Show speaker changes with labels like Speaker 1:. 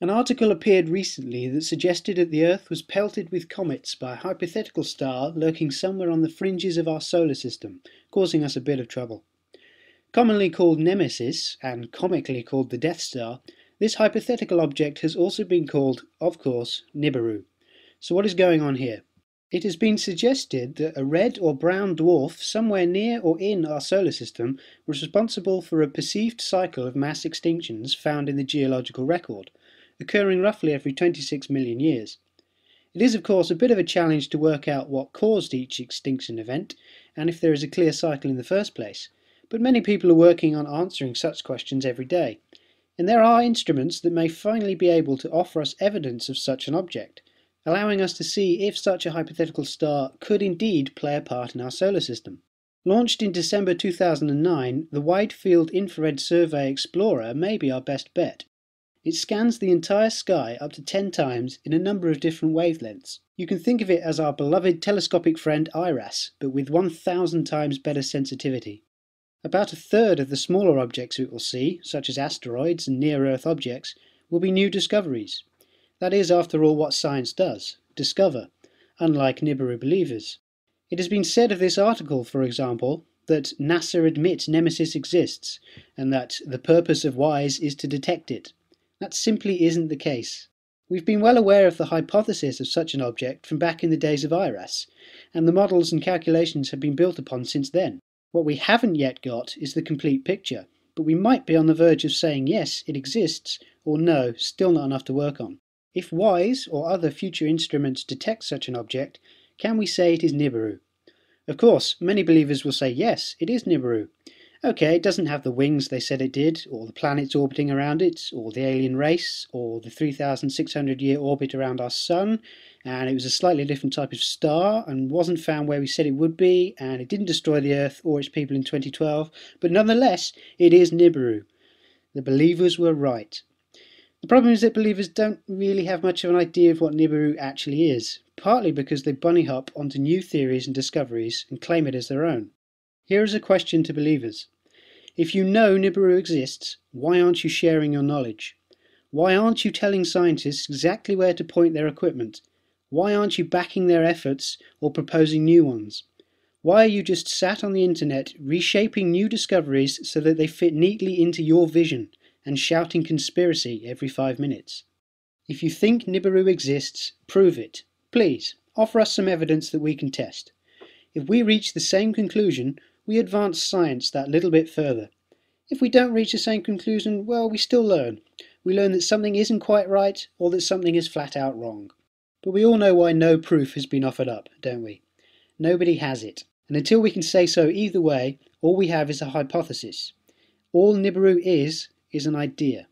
Speaker 1: An article appeared recently that suggested that the Earth was pelted with comets by a hypothetical star lurking somewhere on the fringes of our solar system, causing us a bit of trouble. Commonly called Nemesis, and comically called the Death Star, this hypothetical object has also been called, of course, Nibiru. So what is going on here? It has been suggested that a red or brown dwarf somewhere near or in our solar system was responsible for a perceived cycle of mass extinctions found in the geological record, occurring roughly every 26 million years. It is of course a bit of a challenge to work out what caused each extinction event, and if there is a clear cycle in the first place, but many people are working on answering such questions every day, and there are instruments that may finally be able to offer us evidence of such an object, allowing us to see if such a hypothetical star could indeed play a part in our solar system. Launched in December 2009, the Wide Field Infrared Survey Explorer may be our best bet. It scans the entire sky up to 10 times in a number of different wavelengths. You can think of it as our beloved telescopic friend IRAS, but with 1,000 times better sensitivity. About a third of the smaller objects it will see, such as asteroids and near-Earth objects, will be new discoveries. That is, after all, what science does, discover, unlike Nibiru believers. It has been said of this article, for example, that NASA admits Nemesis exists, and that the purpose of WISE is to detect it. That simply isn't the case. We've been well aware of the hypothesis of such an object from back in the days of IRAS, and the models and calculations have been built upon since then. What we haven't yet got is the complete picture, but we might be on the verge of saying yes, it exists, or no, still not enough to work on. If WISE or other future instruments detect such an object, can we say it is Nibiru? Of course, many believers will say yes, it is Nibiru. Okay, it doesn't have the wings they said it did, or the planets orbiting around it, or the alien race, or the 3,600-year orbit around our Sun, and it was a slightly different type of star, and wasn't found where we said it would be, and it didn't destroy the Earth or its people in 2012, but nonetheless, it is Nibiru. The believers were right. The problem is that believers don't really have much of an idea of what Nibiru actually is, partly because they bunny hop onto new theories and discoveries and claim it as their own. Here is a question to believers. If you know Nibiru exists, why aren't you sharing your knowledge? Why aren't you telling scientists exactly where to point their equipment? Why aren't you backing their efforts or proposing new ones? Why are you just sat on the internet reshaping new discoveries so that they fit neatly into your vision, and shouting conspiracy every 5 minutes? If you think Nibiru exists, prove it. Please, offer us some evidence that we can test. If we reach the same conclusion, we advance science that little bit further. If we don't reach the same conclusion, well, we still learn. We learn that something isn't quite right, or that something is flat out wrong. But we all know why no proof has been offered up, don't we? Nobody has it. And until we can say so either way, all we have is a hypothesis. All Nibiru is an idea.